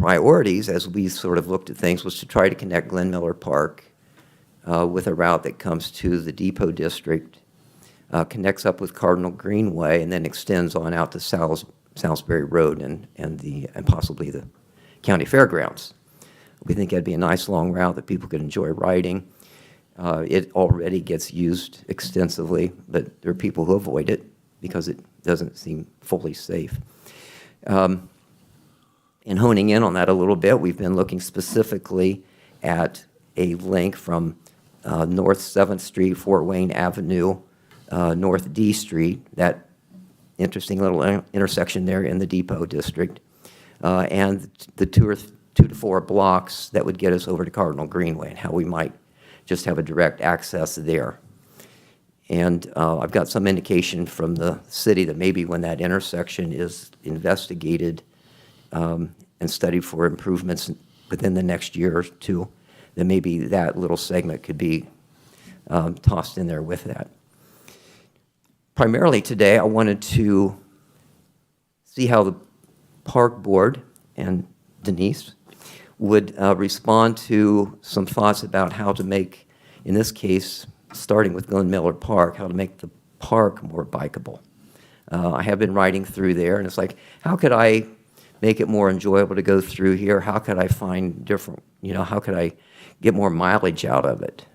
priorities, as we sort of looked at things, was to try to connect Glen Miller Park with a route that comes to the Depot District, connects up with Cardinal Greenway, and then extends on out to Salisbury Road and possibly the county fairgrounds. We think that'd be a nice long route that people could enjoy riding. It already gets used extensively, but there are people who avoid it because it doesn't seem fully safe. In honing in on that a little bit, we've been looking specifically at a link from North 7th Street, Fort Wayne Avenue, North D Street, that interesting little intersection there in the Depot District, and the 2 to 4 blocks that would get us over to Cardinal Greenway and how we might just have a direct access there. And I've got some indication from the city that maybe when that intersection is investigated and studied for improvements within the next year or two, then maybe that little segment could be tossed in there with that. Primarily today, I wanted to see how the park board and Denise would respond to some thoughts about how to make, in this case, starting with Glen Miller Park, how to make the park more bikeable. I have been riding through there, and it's like, how could I make it more enjoyable to go through here? How could I find different, how could I get more mileage out of it,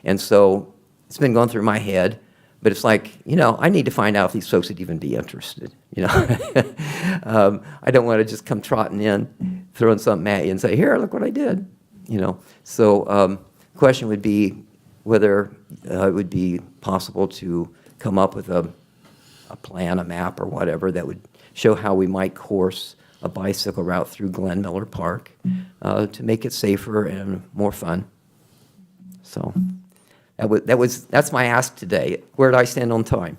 And so it's been going through my head, but it's like, I need to find out if these folks would even be interested, I don't want to just come trotting in, throwing something at you and say, here, look what I did, So the question would be whether it would be possible to come up with a plan, a map, or whatever that would show how we might course a bicycle route through Glen Miller Park to make it safer and more fun. So that's my ask today. Where did I stand on time?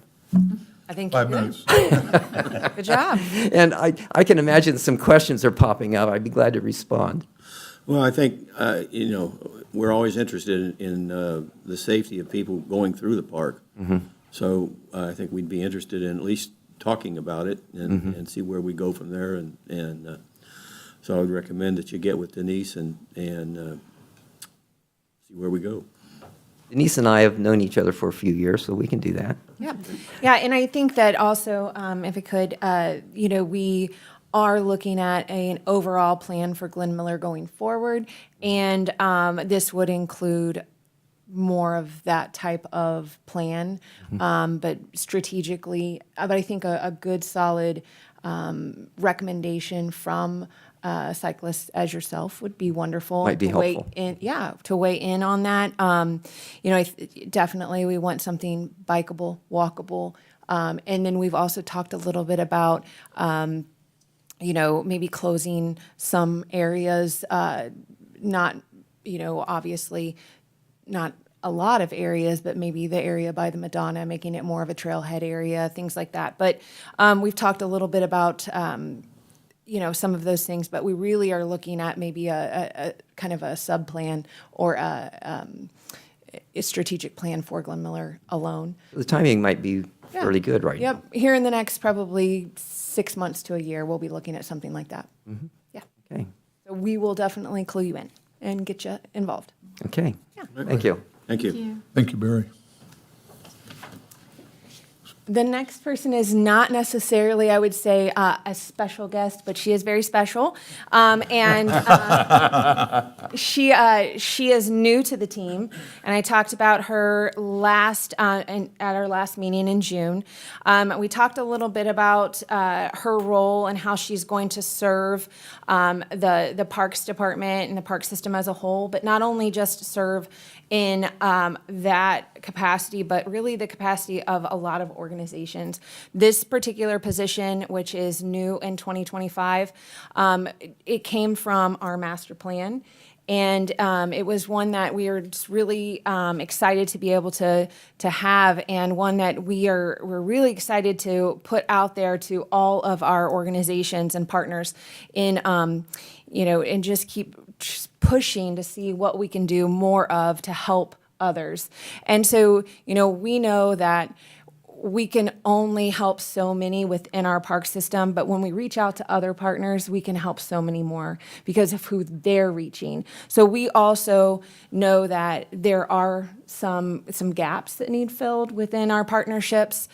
I think 5 you're minutes. good. Good job. And I can imagine some questions are popping up. I'd be glad to respond. Well, I think, we're always interested in the safety of people going through the park. So I think we'd be interested in at least talking about it and see where we go from there. And so I would recommend that you get with Denise and see where we go. Denise and I have known each other for a few years, so we can do that. Yeah, and I think that also, if it could, we are looking at an overall plan for Glen Miller going forward, and this would include more of that type of plan, but strategically. But I think a good, solid recommendation from cyclists as yourself would be wonderful. Might be helpful. To weigh in on that. Definitely we want something bikeable, walkable, and then we've also talked a little bit about maybe closing some areas, not, obviously not a lot of areas, but maybe the area by the Madonna, making it more of a trailhead area, things like that. But we've talked a little bit about, some of those things, but we really are looking at maybe a kind of a sub-plan or a strategic plan for Glen Miller alone. The timing might be fairly good right now. Yep, here in the next probably 6 months to a year, we'll be looking at something like that. Yeah. Okay. So we will definitely clue you in and get you involved. Okay. Thank you. Thank you. Thank you, Barry. The next person is not necessarily, I would say, a special guest, but she is very special. She is new to the team, and I talked about her at our last meeting in June. We talked a little bit about her role and how she's going to serve the Parks Department and the park system as a whole, but not only just serve in that capacity, but really the capacity of a lot of organizations. This particular position, which is new in 2025, it came from our master plan. And it was one that we are just really excited to be able to have, and one that we're really excited to put out there to all of our organizations and partners in, and just keep pushing to see what we can do more of to help others. And so, we know that we can only help so many within our park system, but when we reach out to other partners, we can help so many more because of who they're reaching. So we also know that there are some gaps that need filled within our partnerships.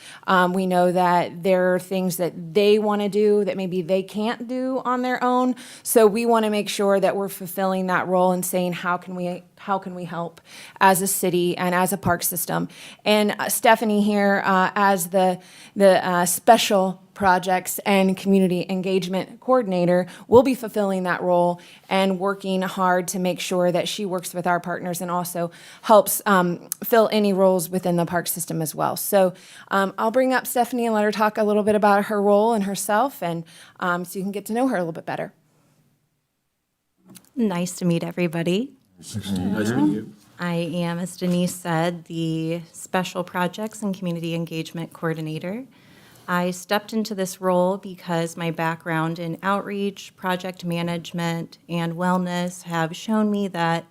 We know that there are things that they want to do that maybe they can't do on their own. So we want to make sure that we're fulfilling that role and saying, how can we help as a city and as a park system? And Stephanie here, as the special projects and community engagement coordinator, will be fulfilling that role and working hard to make sure that she works with our partners and also helps fill any roles within the park system as well. So I'll bring up Stephanie and let her talk a little bit about her role and herself, and so you can get to know her a little bit better. Nice to meet everybody. Nice to meet you. I am, as Denise said, the Special Projects and Community Engagement Coordinator. I stepped into this role because my background in outreach, project management, and wellness have shown me that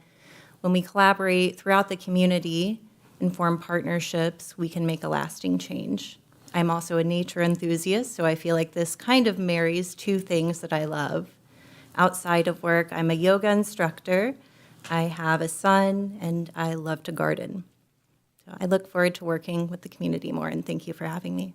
when we collaborate throughout the community and form partnerships, we can make a lasting change. I'm also a nature enthusiast, so I feel like this kind of marries two things that I love. Outside of work, I'm a yoga instructor, I have a son, and I love to garden. So I look forward to working with the community more, and thank you for having me.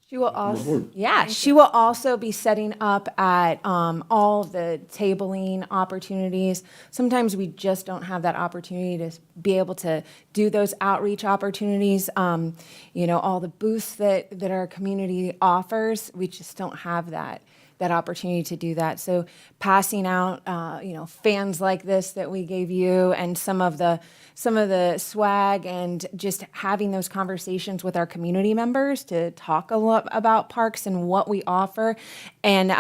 She will also, she will also be setting up at all of the tabling opportunities. Sometimes we just don't have that opportunity to be able to do those outreach opportunities. All the booths that our community offers, we just don't have that opportunity to do that. So passing out, fans like this that we gave you, and some of the swag, and just having those conversations with our community members to talk a lot about parks and what we offer. And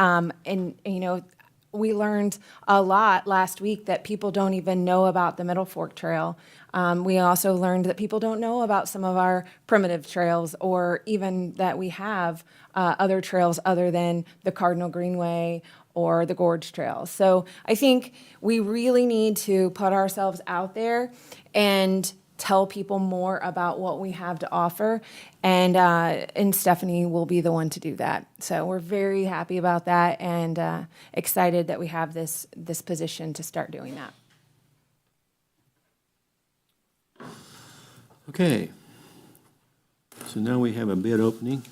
we learned a lot last week that people don't even know about the Middle Fork Trail. We also learned that people don't know about some of our primitive trails, or even that we have other trails other than the Cardinal Greenway or the Gorge Trail. So I think we really need to put ourselves out there and tell people more about what we have to offer, and Stephanie will be the one to do that. So we're very happy about that, and excited that we have this position to start doing that. Okay. So now we have a bid opening.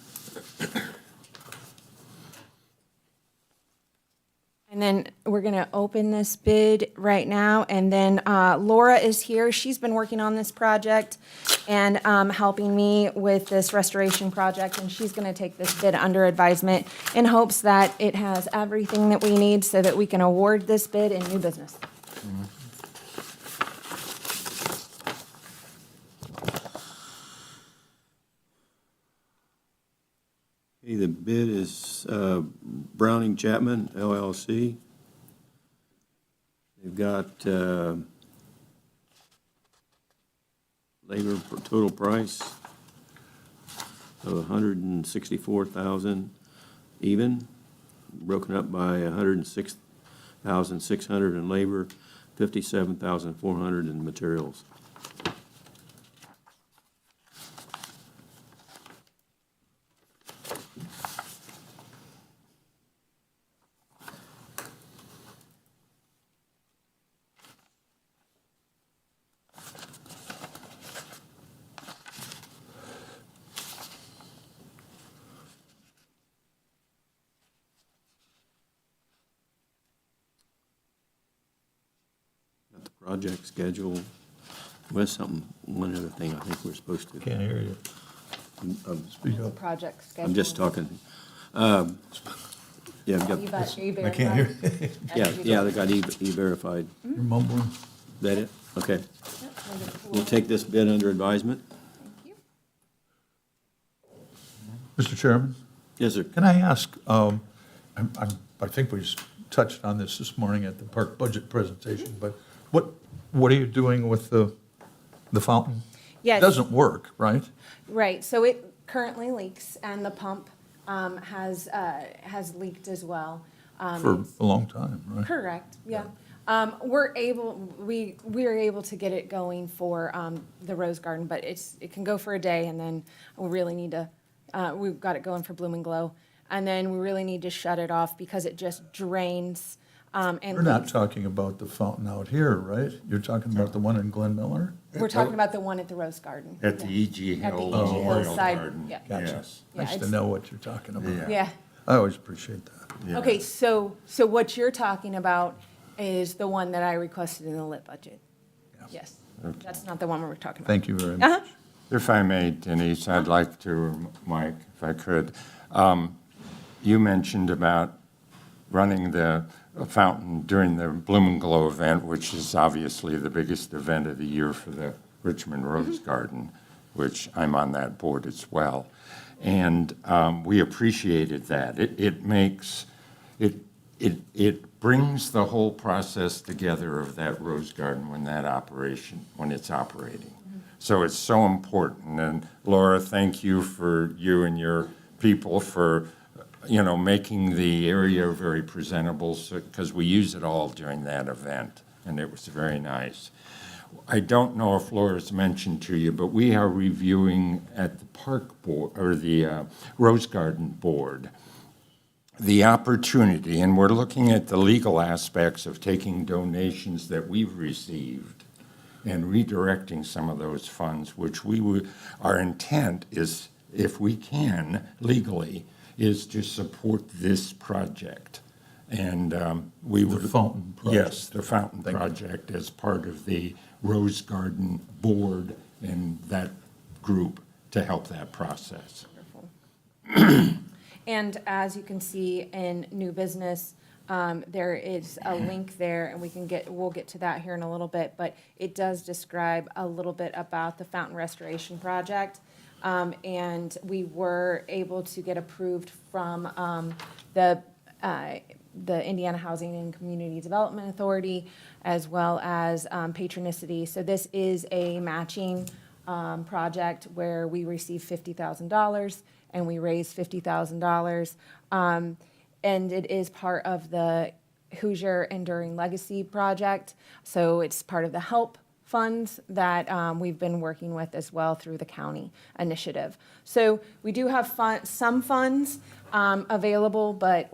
And then we're going to open this bid right now, and then Laura is here. She's been working on this project and helping me with this restoration project, and she's going to take this bid under advisement in hopes that it has everything that we need so that we can award this bid in new business. Okay, the bid is Browning Chapman LLC. They've got labor for total price of $164,000 even, broken up by $106,600 in labor, $57,400 in materials. Got the project schedule. Was one other thing I think we're supposed to. Can't hear you. Speak The up. project schedule. I'm just talking. Yeah, I've got, I can't hear. yeah, they got E-Verified. You're mumbling. Is that it? Okay. We'll take this bid under advisement. Mr. Chairman, Yes, sir. can I ask, I think we touched on this morning at the park budget presentation, but what are you doing with the fountain? Yes. It doesn't work, right? Right, so it currently leaks, and the pump has leaked as well. For a long time, right? Correct, yeah. We are able to get it going for the Rose Garden, but it can go for a day, and then we really need to, we've got it going for Bloom and Glow, and then we really need to shut it off because it just drains. And We're not talking about the fountain out here, right? You're talking about the one in Glen Miller? We're talking about the one at the Rose Garden. At the E.G. At the Hill E.G. Hill Memorial side, Garden. yeah. Gotcha. Yes. Yeah, Nice to it's- know what you're talking about. Yeah. Yeah. I always appreciate that. Yeah. Okay, so what you're talking about is the one that I requested in the lit budget. Yes, that's not the one we're talking about. Thank you very much. Uh-huh. If I may, Denise, I'd like to, Mike, if I could. You mentioned about running the fountain during the Bloom and Glow event, which is obviously the biggest event of the year for the Richmond Rose Garden, which I'm on that board as well. And we appreciated that. It makes, it brings the whole process together of that Rose Garden when it's operating. So it's so important. And Laura, thank you for you and your people for, making the area very presentable, because we use it all during that event, and it was very nice. I don't know if Laura's mentioned to you, but we are reviewing at the park board, or the Rose Garden Board, the opportunity, and we're looking at the legal aspects of taking donations that we've received and redirecting some of those funds, which our intent is, if we can legally, is to support this project. And we would. The fountain project. Yes, the fountain project as part of the Rose Garden Board and that group to help that process. And as you can see in new business, there is a link there, and we'll get to that here in a little bit, but it does describe a little bit about the fountain restoration project. And we were able to get approved from the Indiana Housing and Community Development Authority, as well as Patronicity. So this is a matching project where we receive $50,000 and we raise $50,000. And it is part of the Hoosier Enduring Legacy Project. So it's part of the HELP funds that we've been working with as well through the county initiative. So we do have some funds available, but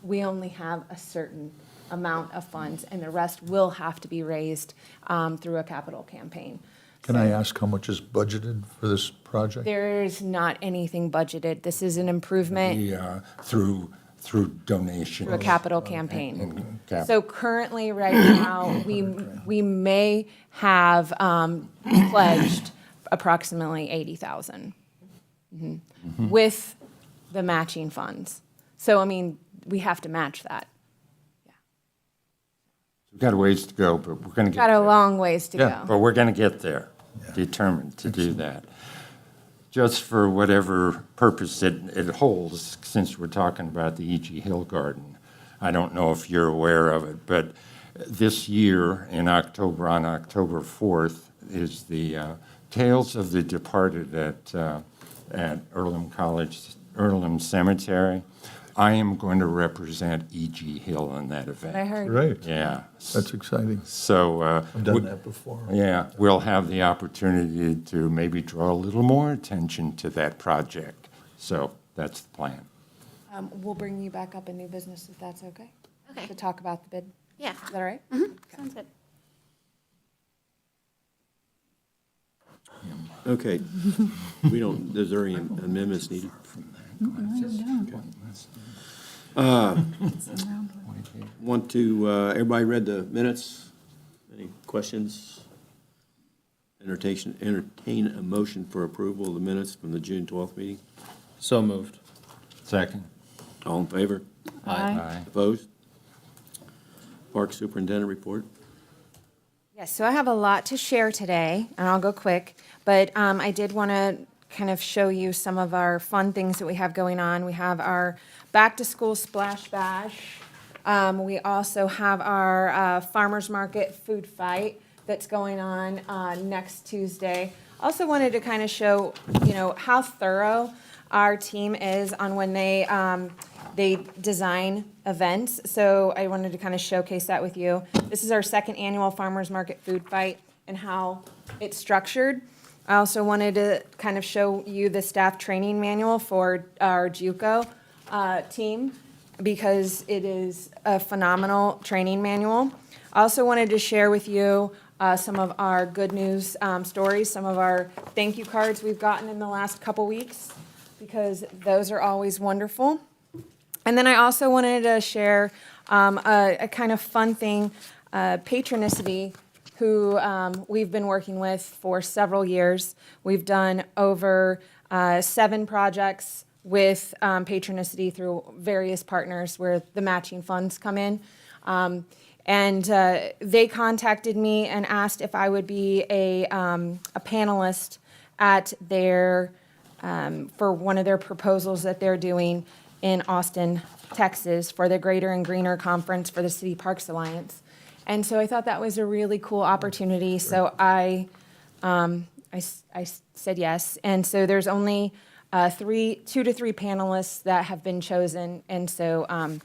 we only have a certain amount of funds, and the rest will have to be raised through a capital campaign. Can I ask how much is budgeted for this project? There's not anything budgeted. This is an improvement Through donations. through a capital campaign. And cap- So currently, right now, we may have pledged approximately 80,000 with the matching funds. So, I mean, we have to match that. We've got a ways to go, but we're going to get Got a there. long ways to Yeah. go. But we're going to get there, determined to do that. Just for whatever purpose it holds, since we're talking about the E.G. Hill Garden. I don't know if you're aware of it, but this year in October, on October 4th, is the Tales of the Departed at Earlham Cemetery. I am going to represent E.G. Hill in that event. I heard. Great. Yeah. That's exciting. So. I've done that before. Yeah, we'll have the opportunity to maybe draw a little more attention to that project. So that's the plan. We'll bring you back up in new business if that's okay. Okay. To talk about the bid. Yeah, Is that all right? sounds good. Okay. Is there any amendments needed? Everybody read the minutes? Any questions? Entertain a motion for approval of the minutes from the June 12th meeting. So moved. Second? All in favor? Aye. Opposed? Park Superintendent report. Yes, so I have a lot to share today, and I'll go quick, but I did want to kind of show you some of our fun things that we have going on. We have our back-to-school splash bash. We also have our farmers market food fight that's going on next Tuesday. Also wanted to kind of show, how thorough our team is on when they they design events, so I wanted to kind of showcase that with you. This is our second annual Farmers Market Food Fight and how it's structured. I also wanted to kind of show you the staff training manual for our JUCO team, because it is a phenomenal training manual. I also wanted to share with you some of our good news stories, some of our thank you cards we've gotten in the last couple weeks, because those are always wonderful. And then I also wanted to share a kind of fun thing, Patronicity, who we've been working with for several years. We've done over 7 projects with Patronicity through various partners where the matching funds come in. And they contacted me and asked if I would be a panelist at their, for one of their proposals that they're doing in Austin, Texas, for the Greater and Greener Conference for the City Parks Alliance. And so I thought that was a really cool opportunity, so I said yes. And so there's only 2 to 3 panelists that have been chosen, and so I'm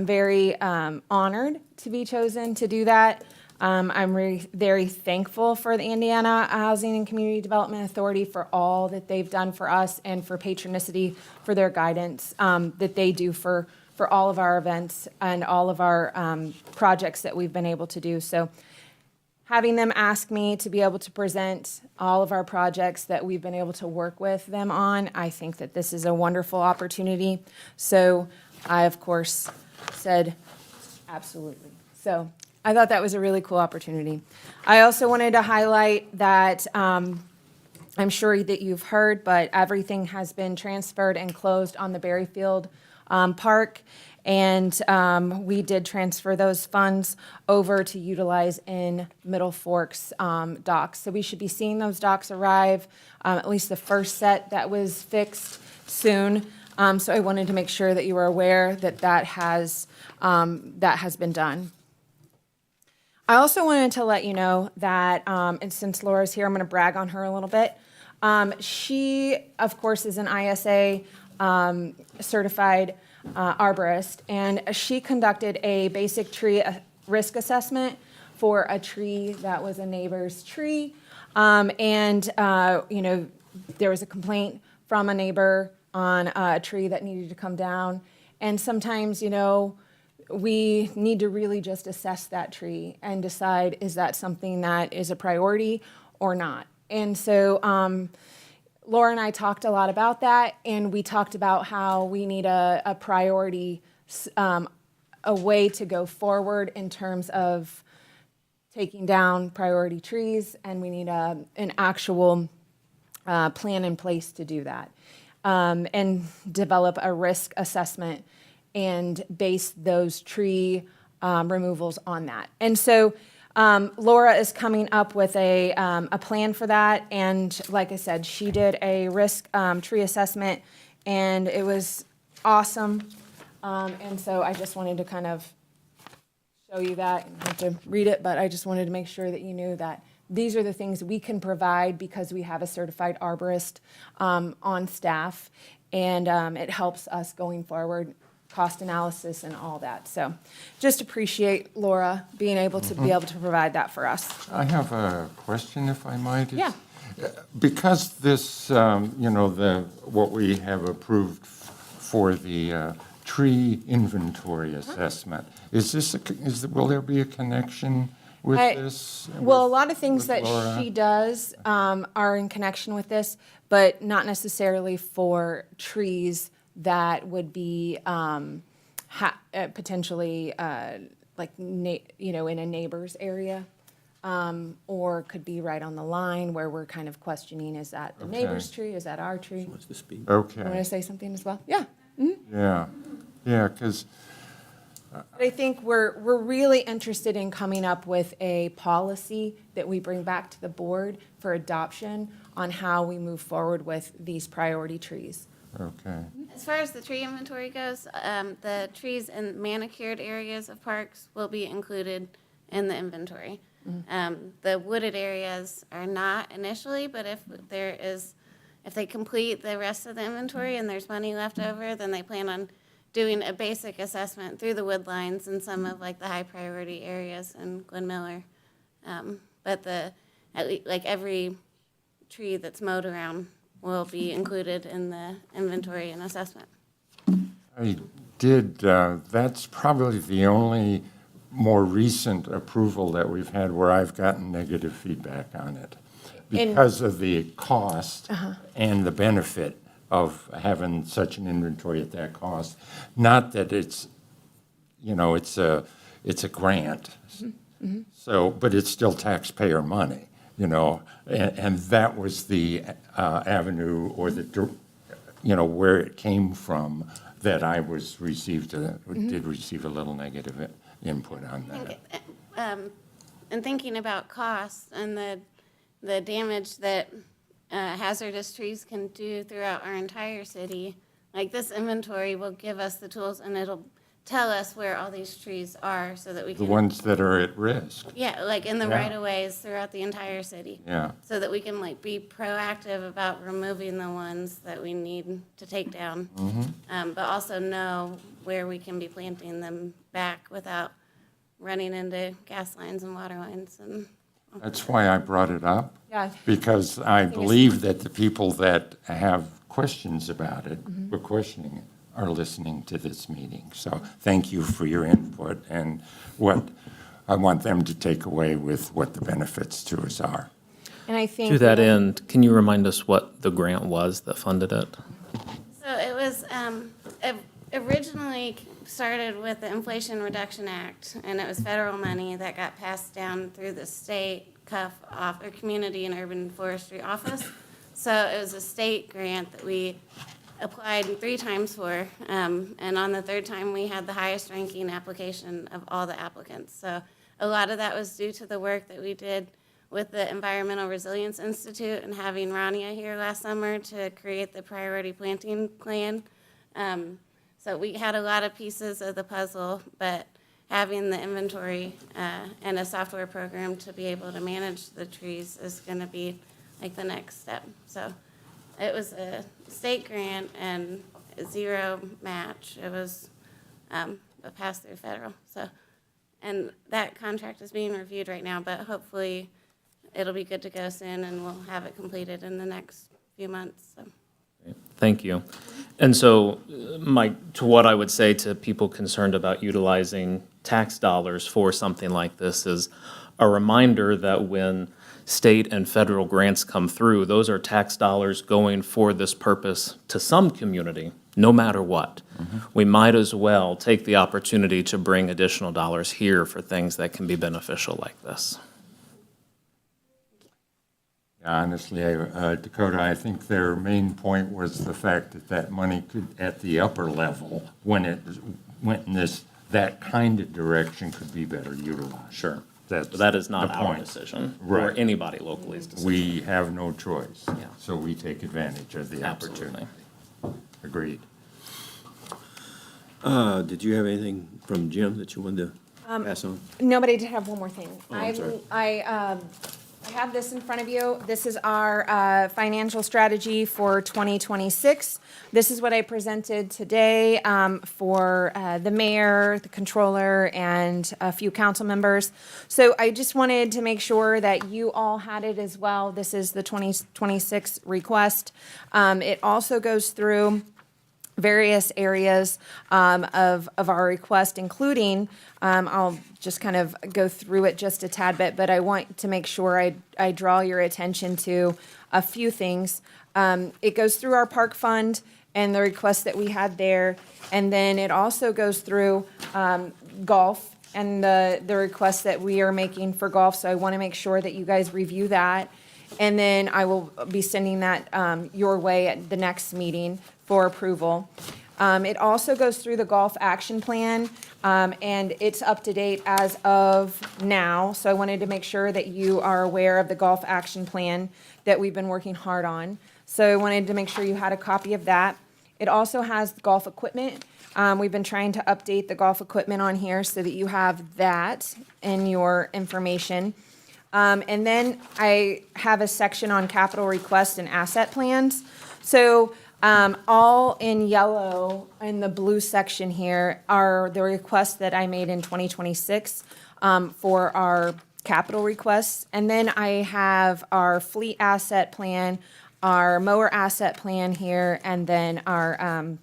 very honored to be chosen to do that. I'm very thankful for the Indiana Housing and Community Development Authority for all that they've done for us, and for Patronicity for their guidance that they do for all of our events and all of our projects that we've been able to do. So having them ask me to be able to present all of our projects that we've been able to work with them on, I think that this is a wonderful opportunity. So I, of course, said absolutely. So I thought that was a really cool opportunity. I also wanted to highlight that I'm sure that you've heard, but everything has been transferred and closed on the Berryfield Park. And we did transfer those funds over to utilize in Middle Forks docks. So we should be seeing those docks arrive, at least the first set that was fixed soon. So I wanted to make sure that you were aware that that has been done. I also wanted to let you know that, and since Laura's here, I'm going to brag on her a little bit. She, of course, is an ISA certified arborist, and she conducted a basic tree risk assessment for a tree that was a neighbor's tree. You know, there was a complaint from a neighbor on a tree that needed to come down. And sometimes, you know, we need to really just assess that tree and decide, is that something that is a priority or not? And so Laura and I talked a lot about that, and we talked about how we need a priority, a way to go forward in terms of taking down priority trees, and we need an actual plan in place to do that, and develop a risk assessment and base those tree removals on that. And so Laura is coming up with a plan for that, and like I said, she did a risk tree assessment, and it was awesome. And so I just wanted to kind of show you that. You don't have to read it, but I just wanted to make sure that you knew that these are the things we can provide because we have a certified arborist on staff, and it helps us going forward, cost analysis and all that. So just appreciate Laura being able to be able to provide that for us. I have a question, if I might. Yeah. Because this, you know, what we have approved for the tree inventory assessment, will there be a connection with this? Well, a lot of things with that Laura? she does are in connection with this, but not necessarily for trees that would be potentially like, you know, in a neighbor's area, or could be right on the line where we're kind of questioning, is that the neighbor's tree, is that our tree? What's the speed? You want to Okay, say something as well? Yeah. yeah, because, But I think we're really interested in coming up with a policy that we bring back to the board for adoption on how we move forward with these priority trees. okay. As far as the tree inventory goes, the trees in manicured areas of parks will be included in the inventory. The wooded areas are not initially, but if they complete the rest of the inventory and there's money left over, then they plan on doing a basic assessment through the wood lines and some of like the high priority areas in Glen Miller. But like every tree that's mowed around will be included in the inventory and assessment. I did, that's probably the only more recent approval that we've had where I've gotten negative feedback on it because of the cost and the benefit of having such an inventory at that cost. Not that it's, it's a grant. So, but it's still taxpayer money, and that was the avenue or where it came from that I did receive a little negative input on that. And thinking about costs and the damage that hazardous trees can do throughout our entire city, like this inventory will give us the tools and it'll tell us where all these trees are so that we The can. ones that are at risk. Yeah, like in the Yeah. right of ways throughout the entire city. Yeah. So that we can like be proactive about removing the ones that we need to take down. But also know where we can be planting them back without running into gas lines and water lines and. That's why I brought it up. Yeah. Because I believe that the people that have questions about it, or questioning it, are listening to this meeting. So thank you for your input and what I want them to take away with what the benefits to us are. And I think To that end, can you remind us what the grant was that funded it? So it was originally started with the Inflation Reduction Act, and it was federal money that got passed down through the state Community and Urban Forestry Office. So it was a state grant that we applied 3 times for, and on the 3rd time, we had the highest ranking application of all the applicants. So a lot of that was due to the work that we did with the Environmental Resilience Institute and having Rania here last summer to create the priority planting plan. So we had a lot of pieces of the puzzle, but having the inventory and a software program to be able to manage the trees is going to be like the next step. So it was a state grant and 0 match. It was a pass-through federal. So, and that contract is being reviewed right now, but hopefully it'll be good to go soon and we'll have it completed in the next few months. So. Thank you. And so, Mike, to what I would say to people concerned about utilizing tax dollars for something like this is a reminder that when state and federal grants come through, those are tax dollars going for this purpose to some community, no matter what. We might as well take the opportunity to bring additional dollars here for things that can be beneficial like this. Honestly, Dakota, I think their main point was the fact that that money could, at the upper level, when it went in that kind of direction, could be better utilized. Sure. That's But that is not the our point. decision, or Right. anybody locally's decision. We have no choice. Yeah. So we take advantage of the Absolutely. opportunity. Agreed. Did you have anything from Jim that you wanted to pass on? Nobody did have one more thing. I'm sorry. I have this in front of you. This is our financial strategy for 2026. This is what I presented today for the mayor, the controller, and a few council members. So I just wanted to make sure that you all had it as well. This is the 2026 request. It also goes through various areas of our request, including, I'll just kind of go through it just a tad bit, but I want to make sure I draw your attention to a few things. It goes through our park fund and the request that we had there, and then it also goes through golf and the request that we are making for golf, so I want to make sure that you guys review that. And then I will be sending that your way at the next meeting for approval. It also goes through the golf action plan, and it's up to date as of now. So I wanted to make sure that you are aware of the golf action plan that we've been working hard on. So I wanted to make sure you had a copy of that. It also has golf equipment. We've been trying to update the golf equipment on here so that you have that in your information. And then I have a section on capital requests and asset plans. So All in yellow in the blue section here are the requests that I made in 2026 for our capital requests. And then I have our fleet asset plan, our mower asset plan here, and then our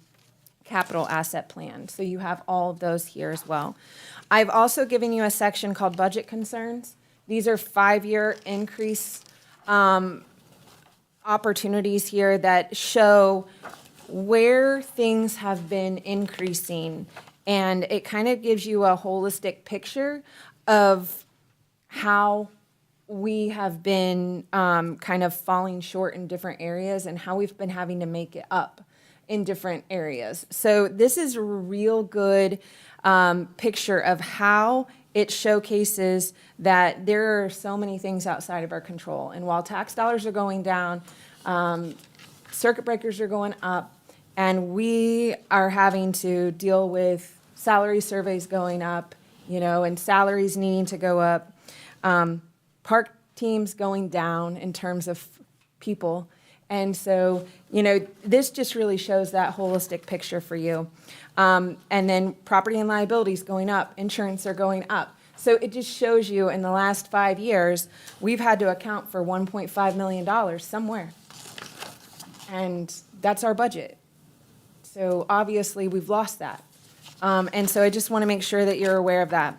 capital asset plan. So you have all of those here as well. I've also given you a section called budget concerns. These are 5-year increase opportunities here that show where things have been increasing. And it kind of gives you a holistic picture of how we have been kind of falling short in different areas and how we've been having to make it up in different areas. So this is a real good picture of how it showcases that there are so many things outside of our control. And while tax dollars are going down, circuit breakers are going up, and we are having to deal with salary surveys going up, and salaries needing to go up, park teams going down in terms of people. And so, this just really shows that holistic picture for you. And then property and liabilities going up, insurance are going up. So it just shows you in the last 5 years, we've had to account for $1.5 million somewhere. And that's our budget. So obviously, we've lost that. And so I just want to make sure that you're aware of that.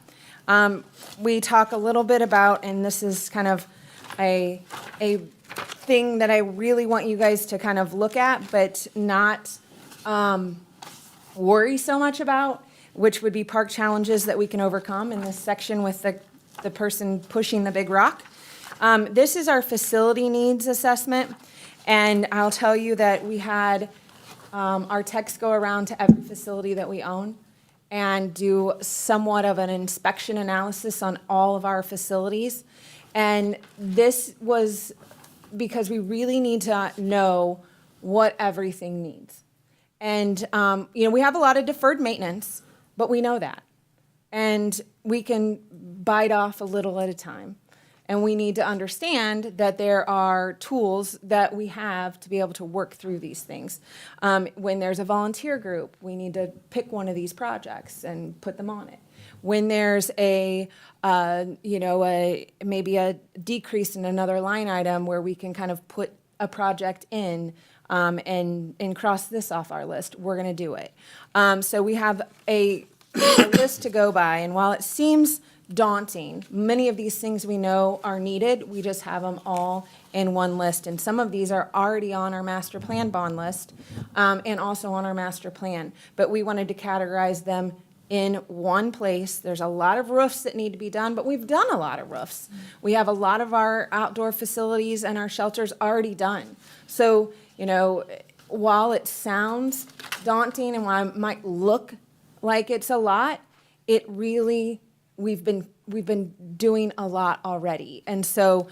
We talk a little bit about, and this is kind of a thing that I really want you guys to kind of look at, but not worry so much about, which would be park challenges that we can overcome in this section with the person pushing the big rock. This is our facility needs assessment, and I'll tell you that we had our techs go around to every facility that we own and do somewhat of an inspection analysis on all of our facilities. And this was because we really need to know what everything needs. And, we have a lot of deferred maintenance, but we know that. And we can bite off a little at a time. And we need to understand that there are tools that we have to be able to work through these things. When there's a volunteer group, we need to pick one of these projects and put them on it. When there's maybe a decrease in another line item where we can kind of put a project in and cross this off our list, we're going to do it. So we have a list to go by, and while it seems daunting, many of these things we know are needed. We just have them all in one list, and some of these are already on our master plan bond list and also on our master plan. But we wanted to categorize them in one place. There's a lot of roofs that need to be done, but we've done a lot of roofs. We have a lot of our outdoor facilities and our shelters already done. So, while it sounds daunting and while it might look like it's a lot, it really, we've been doing a lot already. And so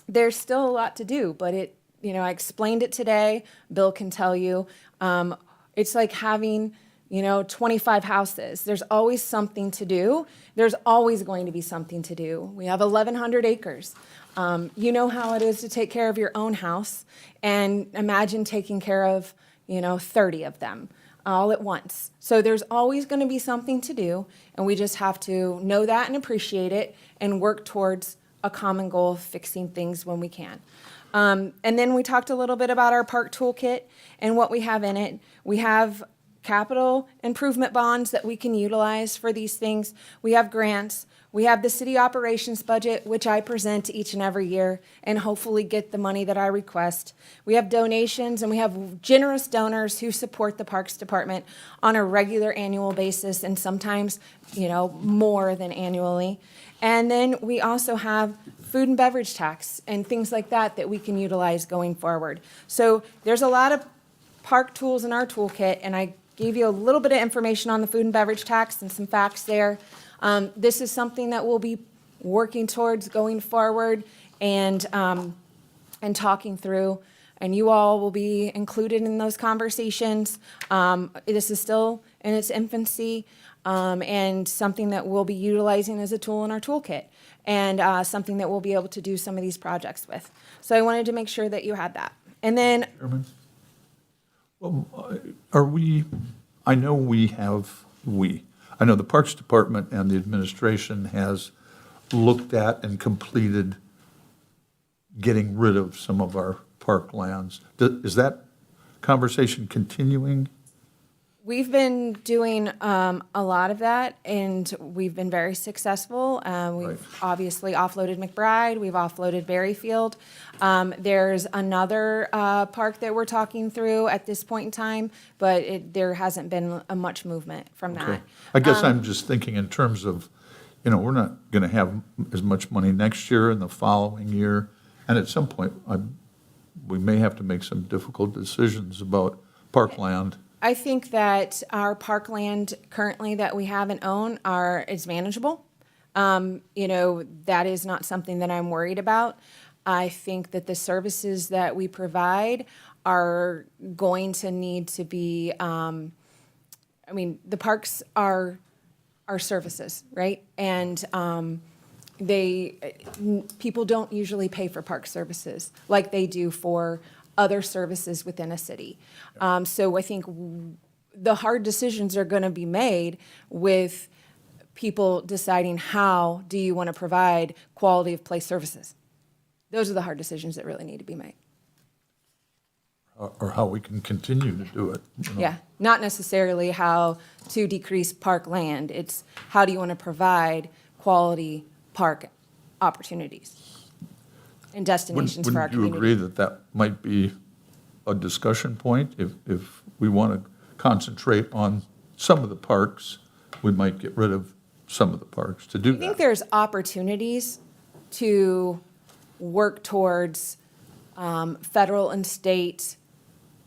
there's still a lot to do, but I explained it today. Bill can tell you. It's like having 25 houses. There's always something to do. There's always going to be something to do. We have 1,100 acres. You know how it is to take care of your own house, and imagine taking care of, 30 of them all at once. So there's always going to be something to do, and we just have to know that and appreciate it and work towards a common goal of fixing things when we can. And then we talked a little bit about our park toolkit and what we have in it. We have capital improvement bonds that we can utilize for these things. We have grants. We have the city operations budget, which I present each and every year and hopefully get the money that I request. We have donations, and we have generous donors who support the Parks Department on a regular annual basis, and sometimes, more than annually. And then we also have food and beverage tax and things like that we can utilize going forward. So there's a lot of park tools in our toolkit, and I gave you a little bit of information on the food and beverage tax and some facts there. This is something that we'll be working towards going forward and talking through, and you all will be included in those conversations. This is still in its infancy, and something that we'll be utilizing as a tool in our toolkit, and something that we'll be able to do some of these projects with. So I wanted to make sure that you had that. And then, Chairman? Are we, I know I know the Parks Department and the administration has looked at and completed getting rid of some of our park lands. Is that conversation continuing? We've been doing a lot of that, and we've been very successful. We've Right. obviously offloaded McBride, we've offloaded Berryfield. There's another park that we're talking through at this point in time, but there hasn't been much movement from Okay. that. I guess I'm just thinking in terms of, we're not going to have as much money next year and the following year. And at some point, we may have to make some difficult decisions about parkland. I think that our parkland currently that we have and own is manageable. That is not something that I'm worried about. I think that the services that we provide are going to need to be, the parks are services, right? And people don't usually pay for park services like they do for other services within a city. So I think the hard decisions are going to be made with people deciding how do you want to provide quality of place services. Those are the hard decisions that really need to be made. Or how we can continue to do it. Yeah, not necessarily how to decrease park land. It's how do you want to provide quality park opportunities and destinations for our Wouldn't you community. agree that that might be a discussion point? If we want to concentrate on some of the parks, we might get rid of some of the parks to do I think that. there's opportunities to work towards federal and state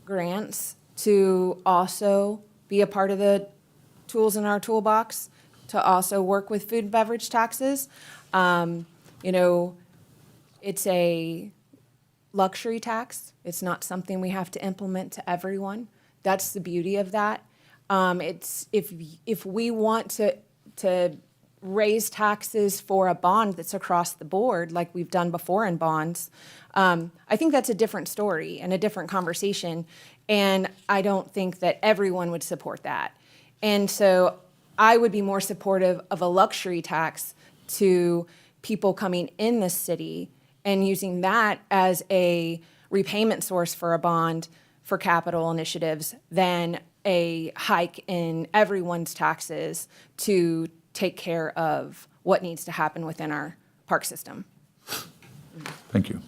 grants to also be a part of the tools in our toolbox, to also work with food and beverage taxes. It's a luxury tax. It's not something we have to implement to everyone. That's the beauty of that. It's if we want to raise taxes for a bond that's across the board, like we've done before in bonds, I think that's a different story and a different conversation. And I don't think that everyone would support that. And so I would be more supportive of a luxury tax to people coming in the city and using that as a repayment source for a bond for capital initiatives than a hike in everyone's taxes to take care of what needs to happen within our park system. Thank you.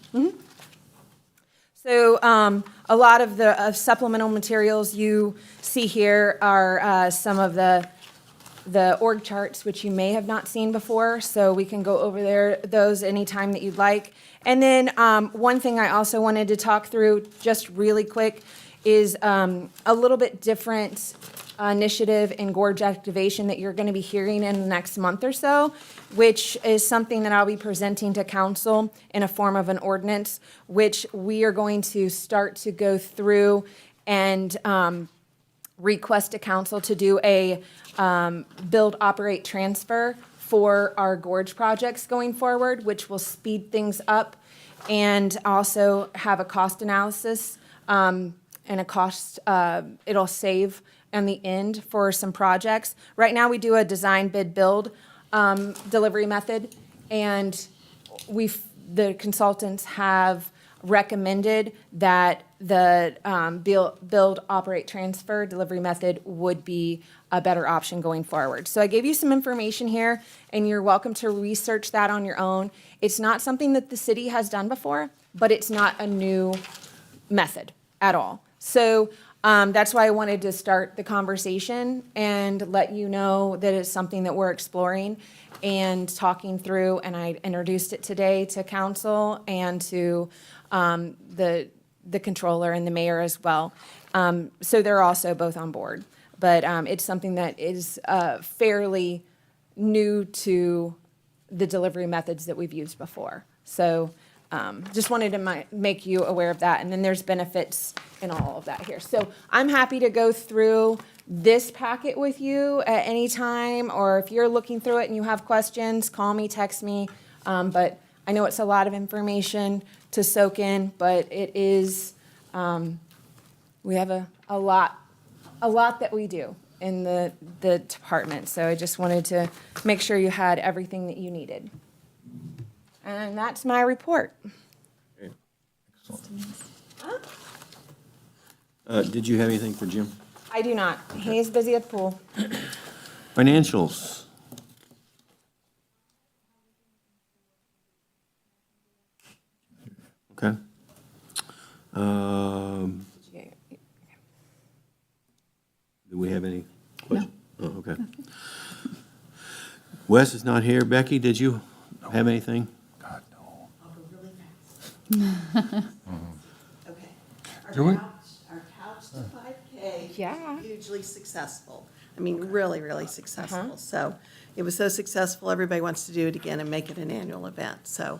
So a lot of the supplemental materials you see here are some of the org charts, which you may have not seen before, so we can go over those anytime that you'd like. And then one thing I also wanted to talk through just really quick is a little bit different initiative in gorge activation that you're going to be hearing in the next month or so, which is something that I'll be presenting to council in a form of an ordinance, which we are going to start to go through and request to council to do a build, operate, transfer for our gorge projects going forward, which will speed things up and also have a cost analysis and a cost, it'll save in the end for some projects. Right now, we do a design, bid, build delivery method, and the consultants have recommended that the build, operate, transfer delivery method would be a better option going forward. So I gave you some information here, and you're welcome to research that on your own. It's not something that the city has done before, but it's not a new method at all. So that's why I wanted to start the conversation and let you know that it's something that we're exploring and talking through, and I introduced it today to council and to the controller and the mayor as well. So they're also both on board. But it's something that is fairly new to the delivery methods that we've used before. So just wanted to make you aware of that. And then there's benefits in all of that here. So I'm happy to go through this packet with you at any time, or if you're looking through it and you have questions, call me, text me. But I know it's a lot of information to soak in, but it is we have a lot that we do in the department. So I just wanted to make sure you had everything that you needed. And that's my report. Did you have anything for Jim? I do not. He's busy at the pool. Financials. Okay. Do we have any questions? Oh, okay. Wes is not here. Becky, did you have anything? God, no. I'll go really fast. Okay. Do we? Our couch to 5K. Yeah. Hugely successful. I mean, really, really successful. So it was so successful, everybody wants to do it again and make it an annual event. So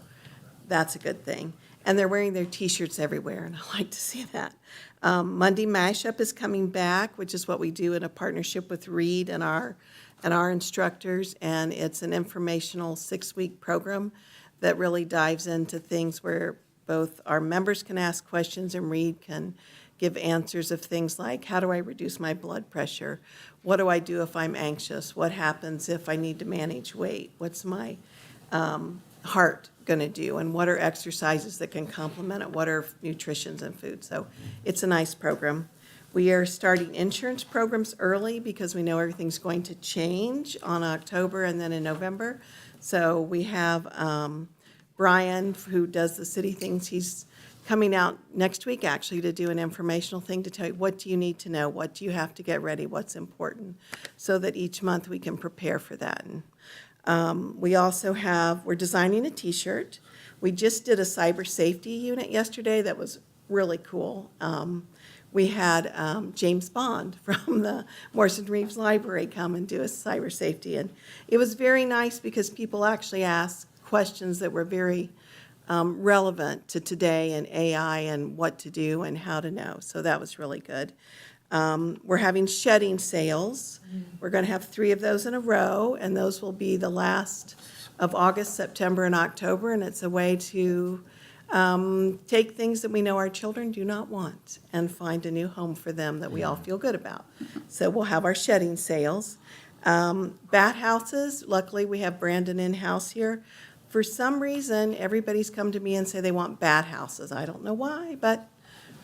that's a good thing. And they're wearing their T-shirts everywhere, and I like to see that. Monday Mashup is coming back, which is what we do in a partnership with Reed and our instructors, and it's an informational 6-week program that really dives into things where both our members can ask questions and Reed can give answers of things like, how do I reduce my blood pressure? What do I do if I'm anxious? What happens if I need to manage weight? What's my heart going to do? And what are exercises that can complement it? What are nutritions and food? So it's a nice program. We are starting insurance programs early because we know everything's going to change on October and then in November. So we have Brian, who does the city things. He's coming out next week, actually, to do an informational thing to tell you, what do you need to know? What do you have to get ready? What's important? So that each month we can prepare for that. And we also we're designing a T-shirt. We just did a cyber safety unit yesterday that was really cool. We had James Bond from the Morrison Reeves Library come and do a cyber safety. And it was very nice because people actually asked questions that were very relevant to today and AI and what to do and how to know. So that was really good. We're having shedding sales. We're going to have 3 of those in a row, and those will be the last of August, September, and October. And it's a way to take things that we know our children do not want and find a new home for them that we all feel good about. So we'll have our shedding sales. Bat houses, luckily we have Brandon in-house here. For some reason, everybody's come to me and say they want bat houses. I don't know why, but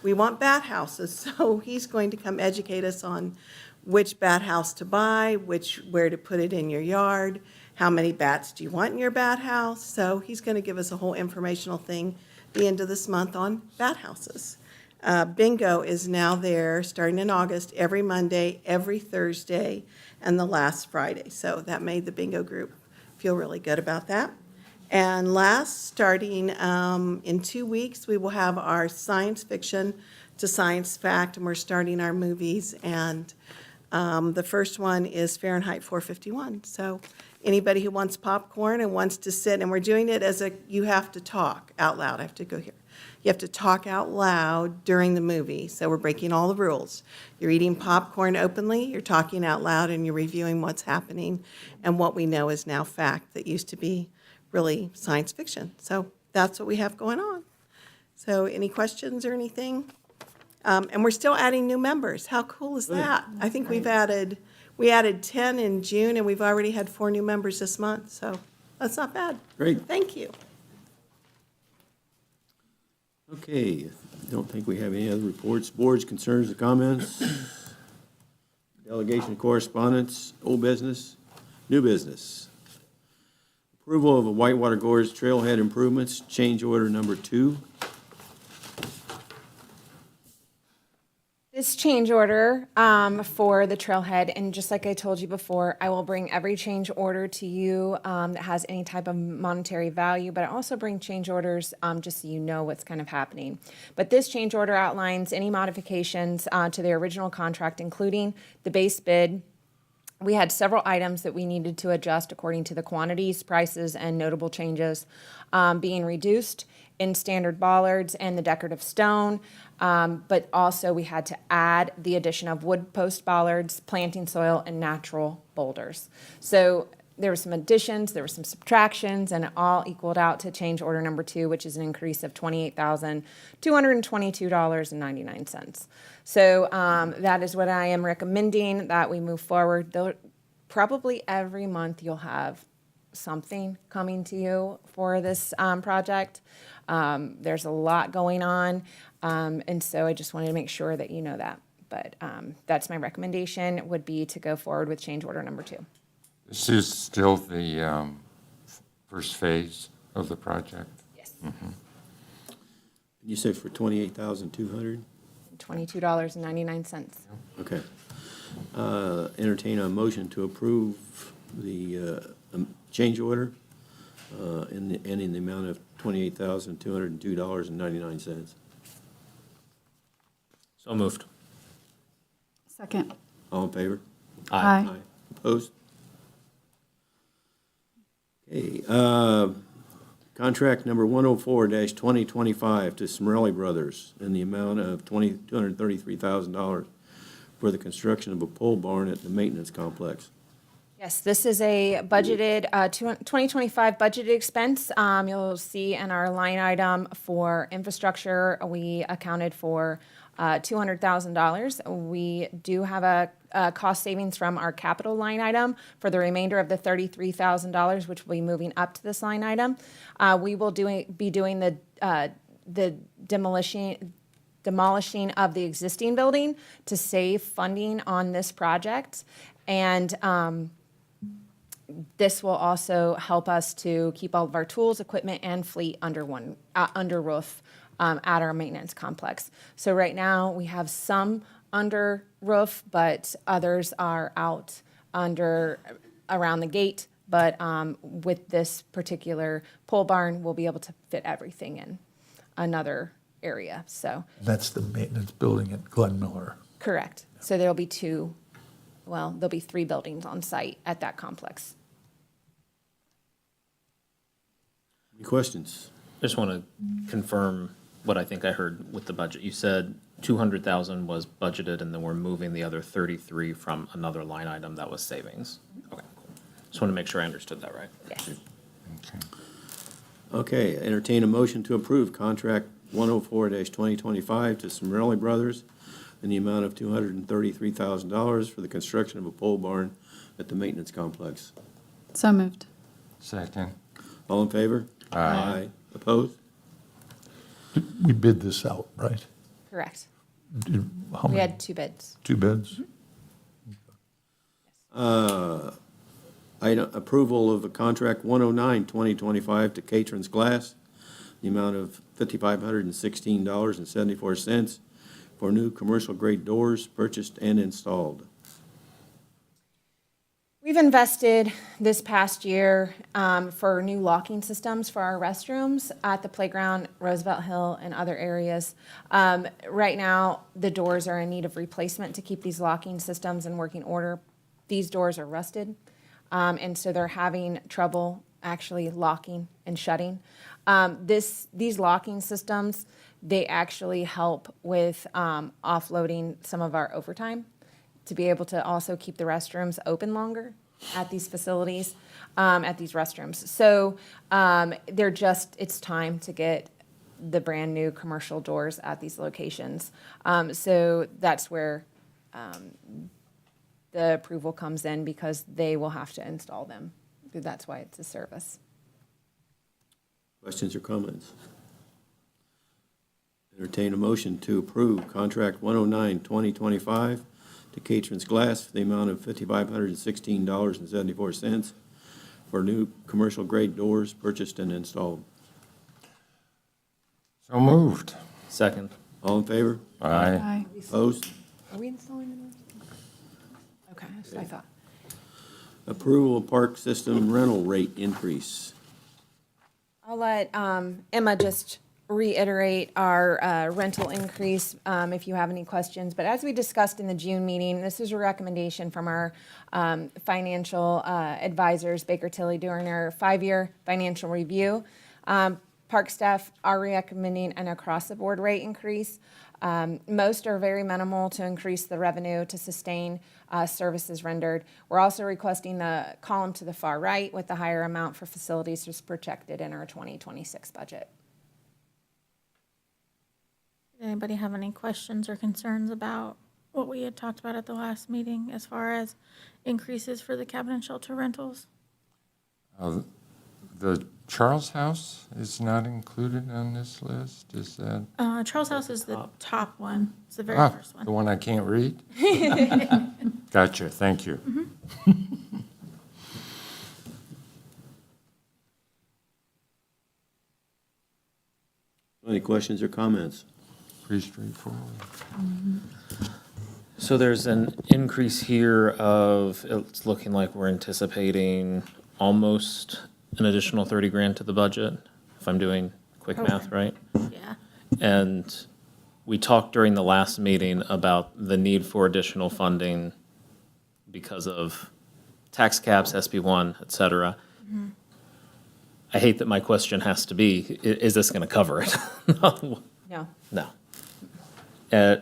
we want bat houses. So he's going to come educate us on which bat house to buy, where to put it in your yard, how many bats do you want in your bat house. So he's going to give us a whole informational thing the end of this month on bat houses. Bingo is now there, starting in August, every Monday, every Thursday, and the last Friday. So that made the bingo group feel really good about that. And last, starting in 2 weeks, we will have our science fiction to science fact, and we're starting our movies. And the first one is Fahrenheit 451. So anybody who wants popcorn and wants to sit, and we're doing it as you have to talk out loud. I have to go here. You have to talk out loud during the movie, so we're breaking all the rules. You're eating popcorn openly, you're talking out loud, and you're reviewing what's happening and what we know is now fact that used to be really science fiction. So that's what we have going on. So any questions or anything? And we're still adding new members. How cool is that? I think we added 10 in June, and we've already had 4 new members this month, so that's not bad. Great. Thank you. Okay, don't think we have any other reports, boards, concerns, or comments. Delegation correspondence, old business, new business. Approval of a Whitewater Gorge Trailhead Improvements, change order number 2. This change order for the trailhead, and just like I told you before, I will bring every change order to you that has any type of monetary value, but I also bring change orders just so you know what's kind of happening. But this change order outlines any modifications to the original contract, including the base bid. We had several items that we needed to adjust according to the quantities, prices, and notable changes being reduced in standard bollards and the decorative stone, but also we had to add the addition of wood post bollards, planting soil, and natural boulders. So there were some additions, there were some subtractions, and it all equaled out to change order number 2, which is an increase of $28,222.99. So that is what I am recommending, that we move forward. Though probably every month you'll have something coming to you for this project. There's a lot going on, and so I just wanted to make sure that you know that. But that's my recommendation, would be to go forward with change order number 2. This is still the first phase of the project? Yes. You said for 28,200? $22.99. Okay. Entertain a motion to approve the change order in the amount of $28,202.99. So moved. Second. All in favor? Aye. Opposed? Okay, contract number 104-2025 to Smerelli Brothers in the amount of $233,000 for the construction of a pole barn at the maintenance complex. Yes, this is a budgeted, 2025 budgeted expense. You'll see in our line item for infrastructure, we accounted for $200,000. We do have a cost savings from our capital line item for the remainder of the $33,000, which will be moving up to this line item. We will be doing the demolishing of the existing building to save funding on this project. And this will also help us to keep all of our tools, equipment, and fleet under roof at our maintenance complex. So right now, we have some under roof, but others are out around the gate. But with this particular pole barn, we'll be able to fit everything in another area, so. That's the maintenance building at Glen Miller. Correct. So there'll be there'll be 3 buildings on site at that complex. Any questions? I just want to confirm what I think I heard with the budget. You said 200,000 was budgeted, and then we're moving the other 33 from another line item that was savings. Okay, cool. Just want to make sure I understood that right. Yes. Okay, entertain a motion to approve contract 104-2025 to Smerelli Brothers in the amount of $233,000 for the construction of a pole barn at the maintenance complex. So moved. Second. All in favor? Aye. Opposed? We bid this out, right? Correct. How We many? had 2 bids. 2 bids? Item, approval of a contract 109-2025 to Catron's Glass, the amount of $5,516.74 for new commercial-grade doors purchased and installed. We've invested this past year for new locking systems for our restrooms at the playground, Roosevelt Hill, and other areas. Right now, the doors are in need of replacement to keep these locking systems in working order. These doors are rusted, and so they're having trouble actually locking and shutting. These locking systems, they actually help with offloading some of our overtime to be able to also keep the restrooms open longer at these facilities, at these restrooms. So it's time to get the brand-new commercial doors at these locations. So that's where the approval comes in, because they will have to install them. That's why it's a service. Questions or comments? Entertain a motion to approve contract 109-2025 to Catron's Glass for the amount of $5,516.74 for new commercial-grade doors purchased and installed. So moved. Second. All in favor? Aye. Aye. Opposed? Are we installing them? Okay, that's what I thought. Approval of park system rental rate increase. I'll let Emma just reiterate our rental increase if you have any questions. But as we discussed in the June meeting, this is a recommendation from our financial advisors, Baker Tilly, during our 5-year financial review. Park staff are recommending an across-the-board rate increase. Most are very minimal to increase the revenue to sustain services rendered. We're also requesting the column to the far right with the higher amount for facilities is projected in our 2026 budget. Did anybody have any questions or concerns about what we had talked about at the last meeting as far as increases for the cabin and shelter rentals? The Charles House is not included on this list, is that? Charles House is the top one. It's the very first The one. one I can't read? Gotcha, thank you. Any questions or comments? Pretty straightforward. So there's an increase here of, it's looking like we're anticipating almost an additional 30 grand to the budget, if I'm doing quick math right. Yeah. And we talked during the last meeting about the need for additional funding because of tax caps, SB1, et cetera. I hate that my question has to be, is this going to cover it? No, No.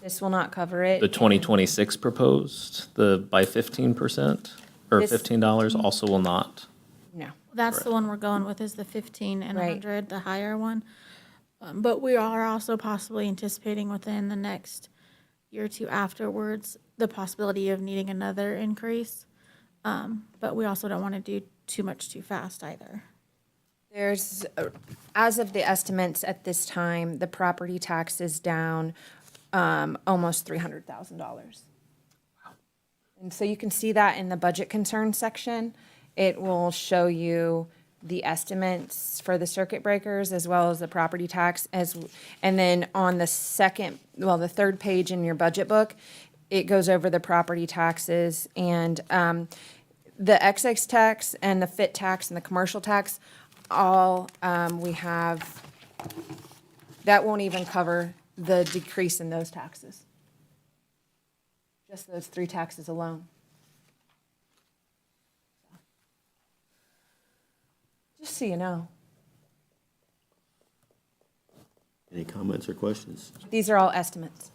this will not cover it. The 2026 proposed, the by 15% or This- $15 also will not. No. That's the one we're going with is the 15 and Right. 100, the higher one. But we are also possibly anticipating within the next year or two afterwards, the possibility of needing another increase. But we also don't want to do too much too fast either. There's, as of the estimates at this time, the property tax is down almost $300,000. And so you can see that in the budget concern section. It will show you the estimates for the circuit breakers as well as the property tax and then on the the third page in your budget book, it goes over the property taxes and the excise tax and the fit tax and the commercial tax, all we have, that won't even cover the decrease in those taxes. Just those three taxes alone. Just so you know. Any comments or questions? These are all estimates.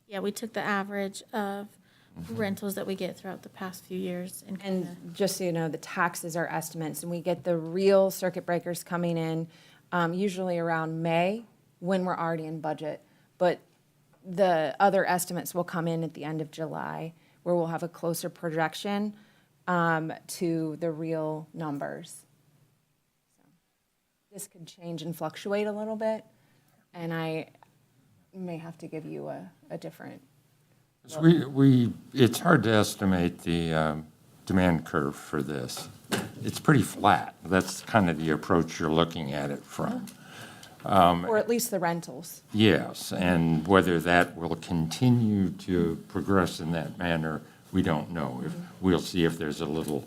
Yeah, we took the average of rentals that we get throughout the past few years and kinda- And just so you know, the taxes are estimates, and we get the real circuit breakers coming in usually around May, when we're already in budget. But the other estimates will come in at the end of July, where we'll have a closer projection to the real numbers. So this could change and fluctuate a little bit, and I may have to give you a different. It's hard to estimate the demand curve for this. It's pretty flat. That's kind of the approach you're looking at it from. Or at least the rentals. Yes, and whether that will continue to progress in that manner, we don't know. We'll see if there's a little,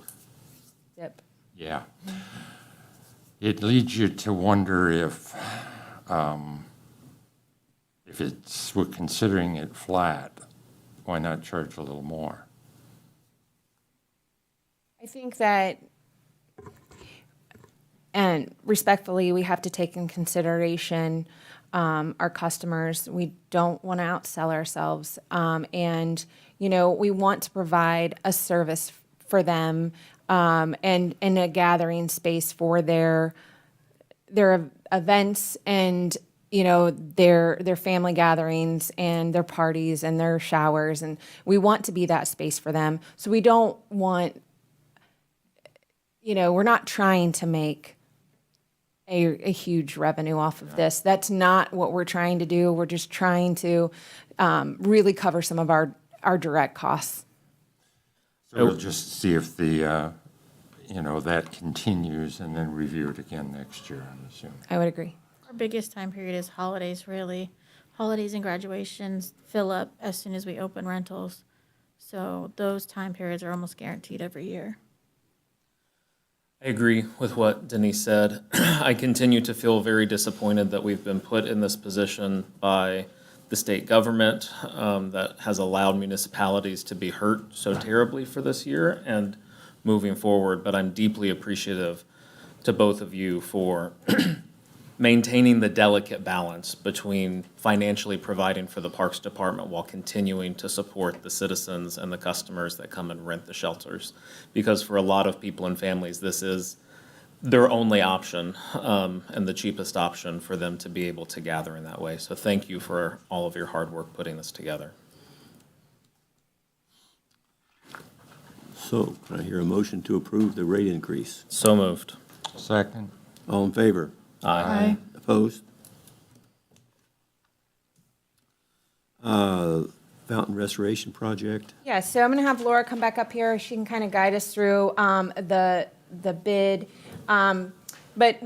Dip. yeah. It leads you to wonder if we're considering it flat, why not charge a little more? I think that, and respectfully, we have to take in consideration our customers. We don't want to outsell ourselves. And, we want to provide a service for them and a gathering space for their events and, their family gatherings and their parties and their showers. And we want to be that space for them. So we don't want, we're not trying to make a huge revenue off of this. That's not what we're trying to do. We're just trying to really cover some of our direct costs. So we'll just see if that continues and then review it again next year, I'm assuming. I would agree. Our biggest time period is holidays, really. Holidays and graduations fill up as soon as we open rentals. So those time periods are almost guaranteed every year. I agree with what Denise said. I continue to feel very disappointed that we've been put in this position by the state government that has allowed municipalities to be hurt so terribly for this year and moving forward. But I'm deeply appreciative to both of you for maintaining the delicate balance between financially providing for the Parks Department while continuing to support the citizens and the customers that come and rent the shelters. Because for a lot of people and families, this is their only option, and the cheapest option for them to be able to gather in that way. So thank you for all of your hard work putting this together. So can I hear a motion to approve the rate increase? So moved. Second. All in favor? Aye. Opposed? Fountain restoration project. Yeah, so I'm going to have Laura come back up here. She can kind of guide us through the bid. But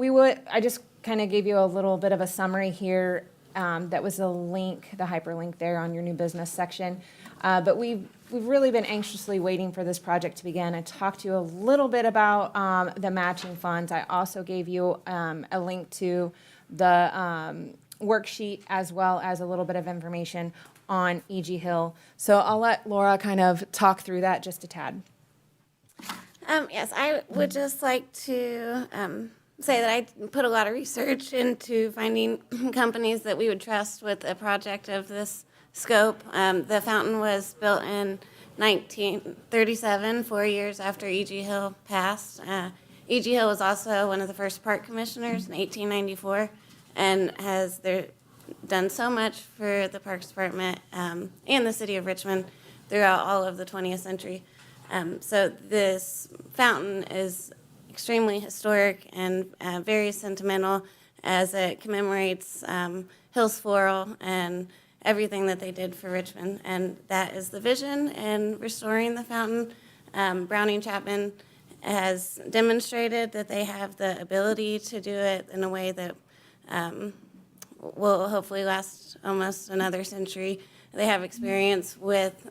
I just kind of gave you a little bit of a summary here. That was a link, the hyperlink there on your new business section. But we've really been anxiously waiting for this project to begin. I talked to you a little bit about the matching funds. I also gave you a link to the worksheet as well as a little bit of information on E.G. Hill. So I'll let Laura kind of talk through that just a tad. Yes, I would just like to say that I put a lot of research into finding companies that we would trust with a project of this scope. The fountain was built in 1937, 4 years after E.G. Hill passed. E.G. Hill was also one of the first park commissioners in 1894 and has done so much for the Parks Department and the City of Richmond throughout all of the 20th century. So this fountain is extremely historic and very sentimental as it commemorates Hill's Floral and everything that they did for Richmond. And that is the vision in restoring the fountain. Browning Chapman has demonstrated that they have the ability to do it in a way that will hopefully last almost another century. They have experience with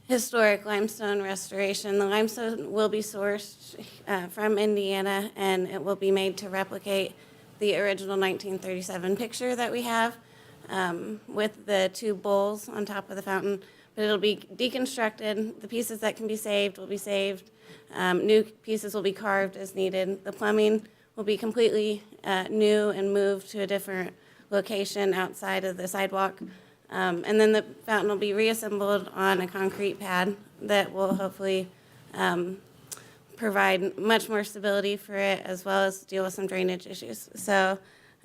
historic limestone restoration. The limestone will be sourced from Indiana, and it will be made to replicate the original 1937 picture that we have with the two bowls on top of the fountain. But it'll be deconstructed. The pieces that can be saved will be saved. New pieces will be carved as needed. The plumbing will be completely new and moved to a different location outside of the sidewalk. And then the fountain will be reassembled on a concrete pad that will hopefully provide much more stability for it, as well as deal with some drainage issues. So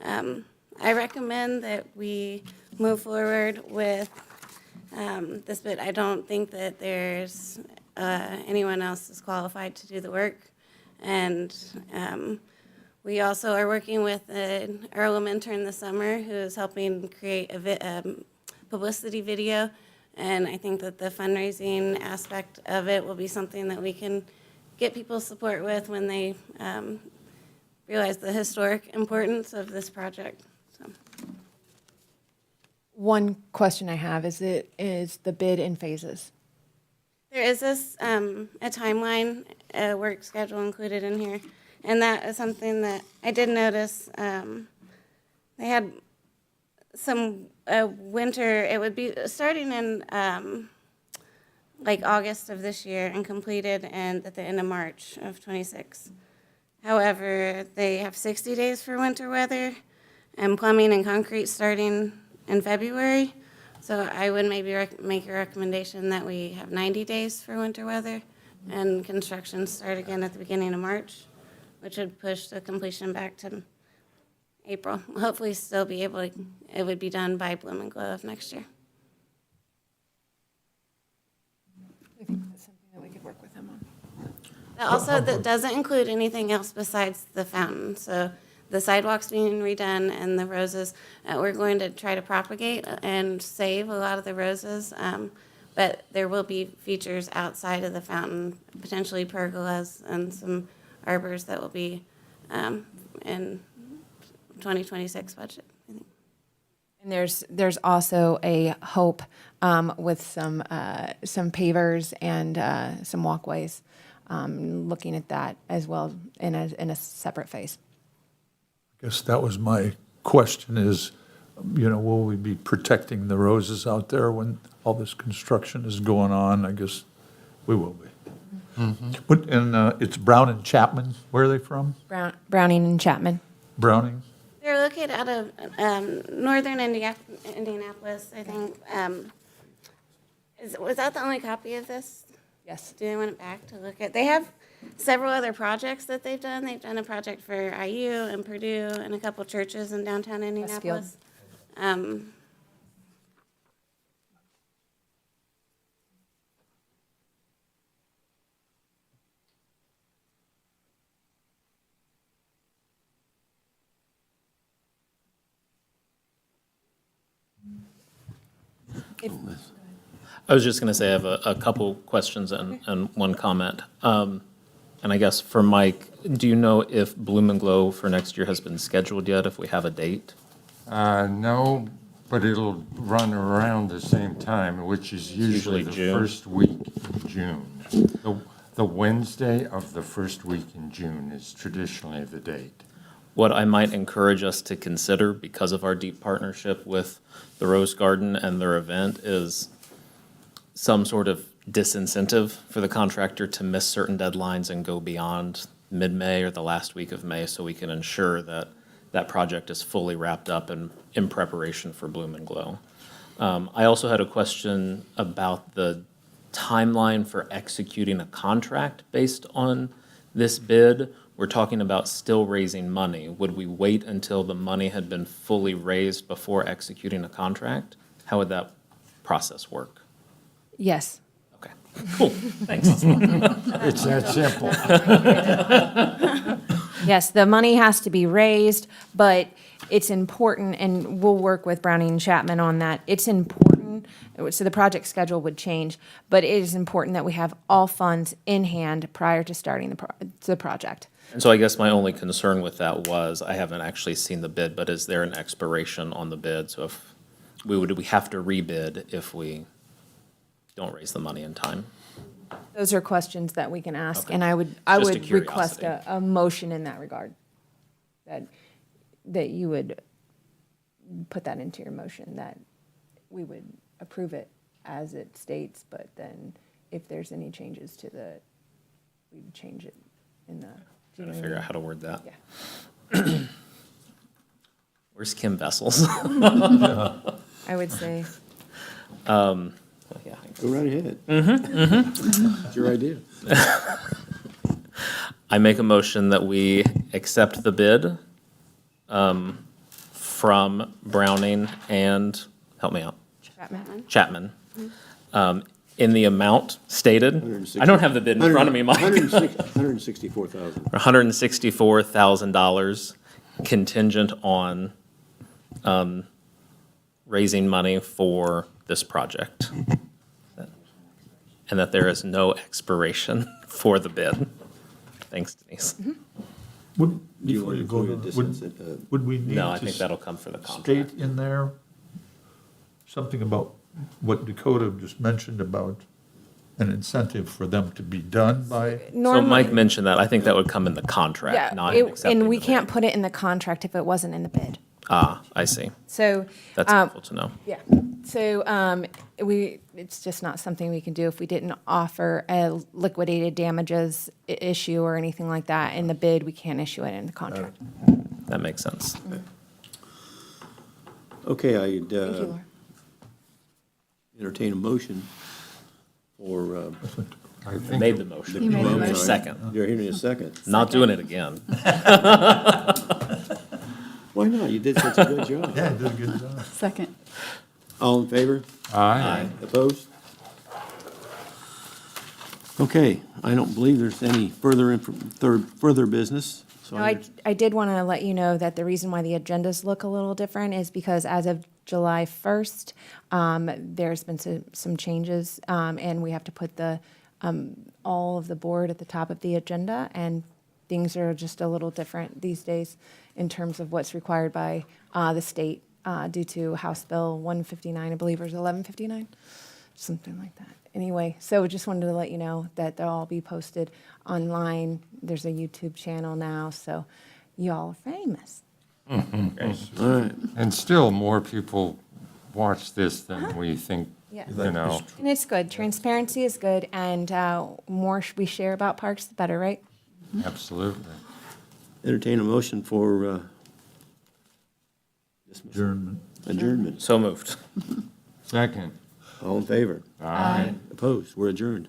I recommend that we move forward with this bid. I don't think that there's anyone else is qualified to do the work. And we also are working with an Earlham intern this summer who is helping create a publicity video, and I think that the fundraising aspect of it will be something that we can get people's support with when they realize the historic importance of this project. So. One question I have is the bid in phases? There is this a timeline, a work schedule included in here, and that is something that I did notice. They had some winter. It would be starting in like August of this year and completed and at the end of March of 26. However, they have 60 days for winter weather and plumbing and concrete starting in February. So I would maybe make a recommendation that we have 90 days for winter weather and construction start again at the beginning of March, which would push the completion back to April. Hopefully still be able to, it would be done by bloom and glow of next year. I think that's something that we could work with them on. That doesn't include anything else besides the fountain. So the sidewalks being redone and the roses, we're going to try to propagate and save a lot of the roses. But there will be features outside of the fountain, potentially pergolas and some arbors that will be in 2026 budget, I think. And there's also a hope with some pavers and some walkways, looking at that as well in a separate phase. I guess that was my question is, will we be protecting the roses out there when all this construction is going on? I guess we will be. Mm-hmm. And it's Brown and Chapman. Where are they from? Browning and Chapman. Browning? They're located out of northern Indianapolis, I think. Was that the only copy of this? Yes. Do they want it back to look at? They have several other projects that they've done. They've done a project for IU and Purdue and a couple churches in downtown Indianapolis. I was just going to say I have a couple questions and one comment. And I guess for Mike, do you know if Bloom and Glow for next year has been scheduled yet, if we have a date? No, but it'll run around the same time, which is usually the June. first week in June. The Wednesday of the first week in June is traditionally the date. What I might encourage us to consider, because of our deep partnership with the Rose Garden and their event, is some sort of disincentive for the contractor to miss certain deadlines and go beyond mid-May or the last week of May, so we can ensure that that project is fully wrapped up and in preparation for Bloom and Glow. I also had a question about the timeline for executing a contract based on this bid. We're talking about still raising money. Would we wait until the money had been fully raised before executing a contract? How would that process work? Yes. Okay, cool, thanks. It's that simple. Yes, the money has to be raised, but it's important, and we'll work with Browning and Chapman on that. It's important, so the project schedule would change, but it is important that we have all funds in hand prior to starting the project. And so I guess my only concern with that was, I haven't actually seen the bid, but is there an expiration on the bid? So if would we have to rebid if we don't raise the money in time? Those are questions that we can ask, Okay. and I would Just a request curiosity. a motion in that regard, that you would put that into your motion, that we would approve it as it states, but then if there's any changes to we would change it in the. Trying to figure out how to word that. Yeah, Where's Kim Vessels? I would say, Yeah. Go right ahead. It's your idea. I make a motion that we accept the bid from Browning and, help me out, Chapman, in the amount stated. I don't have the bid in front of me, Mike. $164,000. $164,000 contingent on raising money for this project. And that there is no expiration for the bid. Thanks, Denise. Would, Do you before want you to go, include to- this? would we need No, I to think that'll come for the state contract. in there something about what Dakota just mentioned about an incentive for them to be done by? So normally, Mike mentioned that. I think that would come in the yeah, contract, not in accepting and we the can't bid. put it in the contract if it wasn't in the bid. Ah, I see. So, That's helpful to know. yeah, so it's just not something we can do if we didn't offer a liquidated damages issue or anything like that in the bid. We can't issue it in the contract. That makes sense. Okay, I'd Thank you, Laura. entertain a motion for, I think Made the motion. You made the I'm motion. sorry. Second. You're hearing a second. Not doing it again. Why not? You did such a good job. Yeah, did a good job. Second. All in favor? Aye. Opposed? Okay, I don't believe there's any further business, so No, I did want to let you know that the reason why the agendas look a little different is because as of July 1st, there's been some changes, and we have to put all of the board at the top of the agenda, and things are just a little different these days in terms of what's required by the state due to House Bill 159, I believe, or is it 1159? Something like that. Anyway, so just wanted to let you know that they'll all be posted online. There's a YouTube channel now, so you all are famous. All right, And still more people watch this than we think, Yeah. you know. And it's good. Transparency is good, and more we share about parks, the better, right? Absolutely. entertain a motion for Adjournment. Adjournment. So moved. Second. All in favor? Aye. Opposed? We're adjourned.